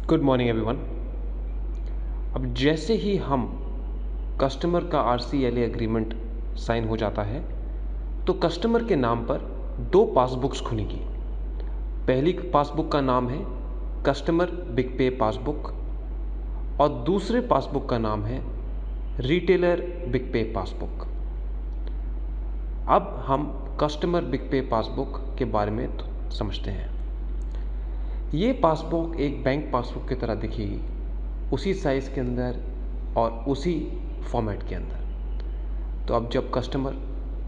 Good morning everyone. अब जैसे ही हम कस्टमर का RCLA एग्रीमेंट साइन हो जाता है तो कस्टमर के नाम पर दो पासबुक्स खुलेंगी। पहली पासबुक का नाम है कस्टमर बिग पे पासबुक और दूसरे पासबुक का नाम है रिटेलर बिग पे पासबुक। अब हम कस्टमर बिग पे पासबुक के बारे में समझते हैं। ये पासबुक एक बैंक पासबुक की तरह दिखेगी, उसी साइज़ के अंदर और उसी फॉर्मेट के अंदर। तो अब जब कस्टमर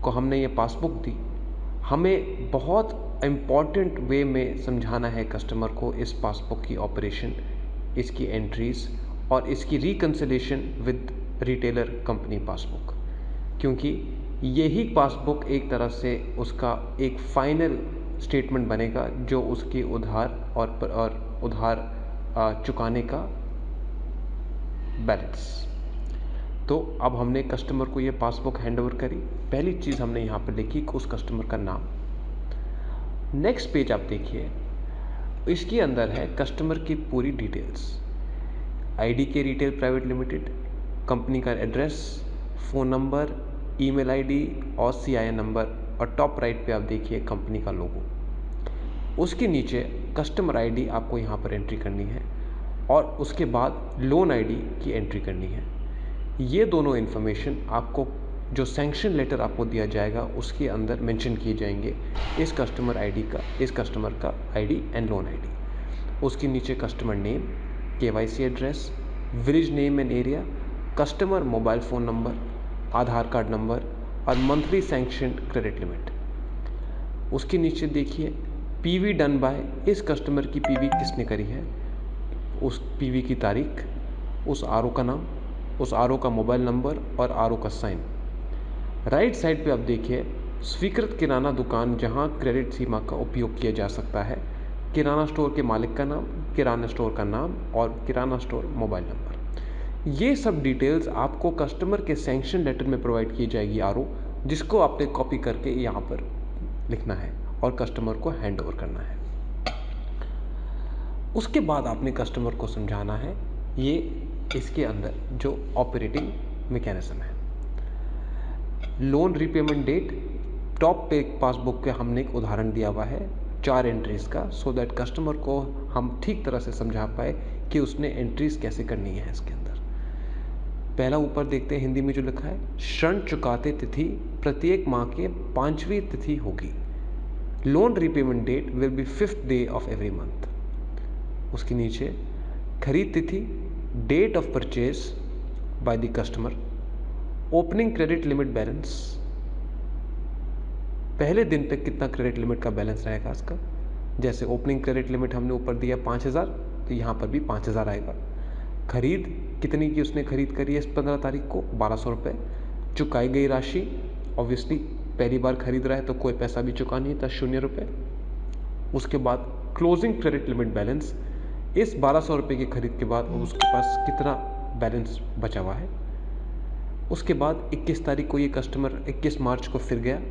को हमने ये पासबुक दी, हमें बहुत इम्पॉर्टेंट वे में समझाना है कस्टमर को इस पासबुक की ऑपरेशन, इसकी एंट्रीज़ और इसकी reconciliation with retailer company passbook, क्योंकि यही पासबुक एक तरह से उसका एक फाइनल स्टेटमेंट बनेगा जो उसकी उधार और उधार चुकाने का बैलेंस। तो अब हमने कस्टमर को ये पासबुक हैंडओवर करी। पहली चीज़ हमने यहाँ पर लिखी उस कस्टमर का नाम। नेक्स्ट पेज आप देखिए, इसके अंदर है कस्टमर की पूरी details, IDK retail private limited, company का address, phone number, email ID और CIN नंबर, और टॉप राइट पे आप देखिए कंपनी का लोगो। उसके नीचे कस्टमर ID आपको यहाँ पर एंट्री करनी है और उसके बाद लोन ID की एंट्री करनी है। ये दोनों इन्फॉर्मेशन आपको जो सैंक्शन लेटर आपको दिया जाएगा उसके अंदर मेंशन किए जाएंगे, इस कस्टमर ID का, इस कस्टमर का ID एंड लोन ID। उसके नीचे customer name, KYC address, village name and area, customer mobile phone number, Aadhaar card number और मंथली सैंक्शन क्रेडिट लिमिट। उसके नीचे देखिए PV डन बाय, इस कस्टमर की PV किसने करी है, उस PV की तारीख, उस RO का नाम, उस RO का मोबाइल नंबर और RO का साइन। राइट साइड पे आप देखिए स्वीकृत किराना दुकान जहां क्रेडिट सीमा का उपयोग किया जा सकता है, किराना स्टोर के मालिक का नाम, किराना स्टोर का नाम और किराना स्टोर मोबाइल नंबर। ये सब डिटेल्स आपको कस्टमर के सैंक्शन लेटर में प्रोवाइड की जाएगी RO, जिसको आपने कॉपी करके यहाँ पर लिखना है और कस्टमर को हैंड ओवर करना है। उसके बाद आपने कस्टमर को समझाना है ये इसके अंदर जो ऑपरेटिंग मैकेनिज्म है। लोन रीपेमेंट डेट, टॉप पे पासबुक के हमने एक उदाहरण दिया हुआ है 4 एंट्रीज़ का, सो दैट कस्टमर को हम ठीक तरह से समझा पाए कि उसने एंट्रीज़ कैसे करनी है इसके अंदर। पहला ऊपर देखते हैं हिंदी में जो लिखा है, ऋण चुकाते तिथि प्रत्येक माह के 5वीं तिथि होगी। Loan repayment date will be 5th day of every month. उसके नीचे खरीद तिथि, date of purchase by the customer, opening credit limit balance, पहले दिन पे कितना क्रेडिट लिमिट का बैलेंस रहेगा इसका। जैसे ओपनिंग क्रेडिट लिमिट हमने ऊपर दिया 5,000, तो यहाँ पर भी 5,000 आएगा। खरीद कितनी की उसने खरीद करी है इस 15 तारीख को, 1200 रुपये। चुकाई गई राशि, ऑब्वियसली पहली बार खरीद रहा है तो कोई पैसा भी चुका नहीं था, 0 रुपये। उसके बाद क्लोजिंग क्रेडिट लिमिट बैलेंस, इस 1200 रुपये की खरीद के बाद उसके पास कितना बैलेंस बचा हुआ है। उसके बाद 21 तारीख को ये कस्टमर 21 मार्च को फिर गया,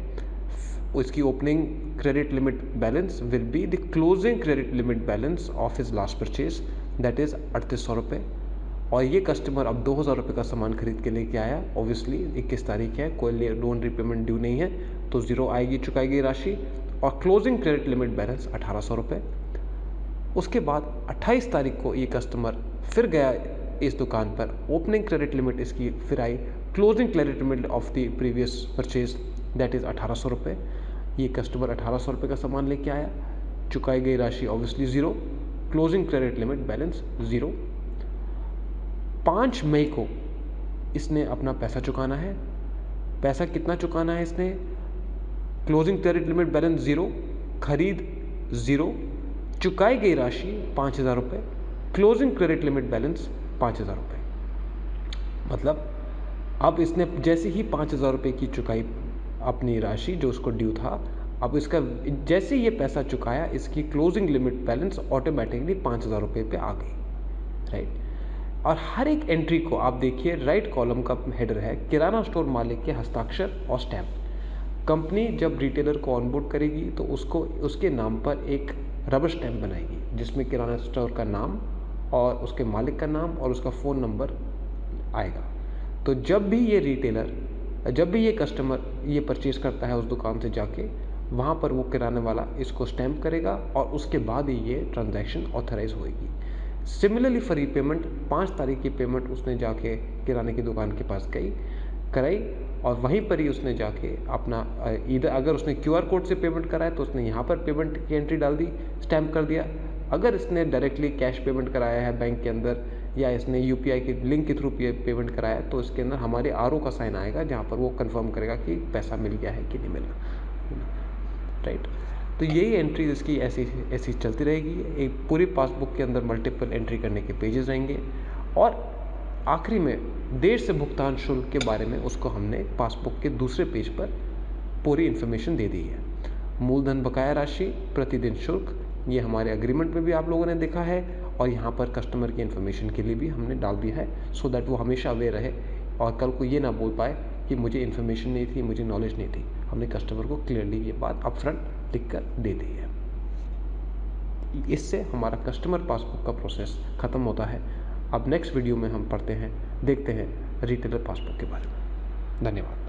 उसकी opening credit limit balance will be the closing credit limit balance of his last purchase, that is 3800 रुपये। और ये कस्टमर अब 2000 रुपये का सामान खरीद के लेके आया, ऑब्वियसली 21 तारीख है, कोई लोन रीपेमेंट ड्यू नहीं है तो 0 आएगी चुकाई गई राशि, और क्लोजिंग क्रेडिट लिमिट बैलेंस 1800 रुपये। उसके बाद 28 तारीख को ये कस्टमर फिर गया इस दुकान पर, ओपनिंग क्रेडिट लिमिट इसकी फिर आई, closing credit limit of the previous purchase that is 1800 रुपये। ये कस्टमर 1800 रुपये का सामान लेके आया, चुकाई गई राशि obviously 0, closing credit limit balance 0। 5 मई को इसने अपना पैसा चुकाना है। पैसा कितना चुकाना है इसने, क्लोजिंग क्रेडिट लिमिट बैलेंस 0, खरीद 0, चुकाई गई राशि 5,000 रुपये, क्लोजिंग क्रेडिट लिमिट बैलेंस 5,000 रुपये। मतलब अब इसने जैसे ही 5,000 रुपये की चुकाई अपनी राशि जो उसको ड्यू था, अब इसका जैसे ये पैसा चुकाया इसकी क्लोजिंग लिमिट बैलेंस ऑटोमेटिकली 5,000 रुपये पे आ गई, राइट। और हर एक एंट्री को आप देखिए, राइट कॉलम का हेडर है किराना स्टोर मालिक के हस्ताक्षर और स्टैम्प। कंपनी जब रिटेलर को ऑनबोर्ड करेगी तो उसको उसके नाम पर एक रबर स्टैम्प बनाएगी जिसमें किराना स्टोर का नाम और उसके मालिक का नाम और उसका फ़ोन नंबर आएगा। तो जब भी ये कस्टमर ये परचेज़ करता है उस दुकान से जाके, वहाँ पर वो किराने वाला इसको स्टैम्प करेगा और उसके बाद ही ये ट्रांजैक्शन ऑथराइज़ होएगी। सिमिलरली फॉर रीपेमेंट 5 तारीख की पेमेंट उसने जाके किराने की दुकान के पास कराई और वहीं पर ही उसने जाके अपना इधर अगर उसने क्यूआर कोड से पेमेंट कराया तो उसने यहाँ पर पेमेंट की एंट्री डाल दी, स्टैम्प कर दिया। अगर इसने डायरेक्टली कैश पेमेंट कराया है बैंक के अंदर या इसने यूपीआई के लिंक के थ्रू पेमेंट कराया है तो इसके अंदर हमारे आरओ का साइन आएगा जहाँ पर वो कंफर्म करेगा कि पैसा मिल गया है कि नहीं मिला, राइट। तो यही एंट्री इसकी ऐसी चलती रहेगी। एक पूरी पासबुक के अंदर मल्टीपल एंट्री करने के पेजेस रहेंगे और आखिरी में देर से भुगतान शुल्क के बारे में उसको हमने पासबुक के दूसरे पेज पर पूरी इन्फॉर्मेशन दे दी है। मूलधन बकाया राशि, प्रतिदिन शुल्क, ये हमारे एग्रीमेंट में भी आप लोगों ने देखा है और यहाँ पर कस्टमर की इन्फॉर्मेशन के लिए भी हमने डाल दिया है सो दैट वो हमेशा अवेयर रहे और कल को ये ना बोल पाए कि मुझे इन्फॉर्मेशन नहीं थी, मुझे नॉलेज नहीं थी। हमने कस्टमर को क्लियरली ये बात अपफ्रंट लिख कर दे दी है। इससे हमारा कस्टमर पासबुक का प्रोसेस ख़त्म होता है। अब नेक्स्ट वीडियो में हम देखते हैं रिटेलर पासबुक के बारे में। धन्यवाद।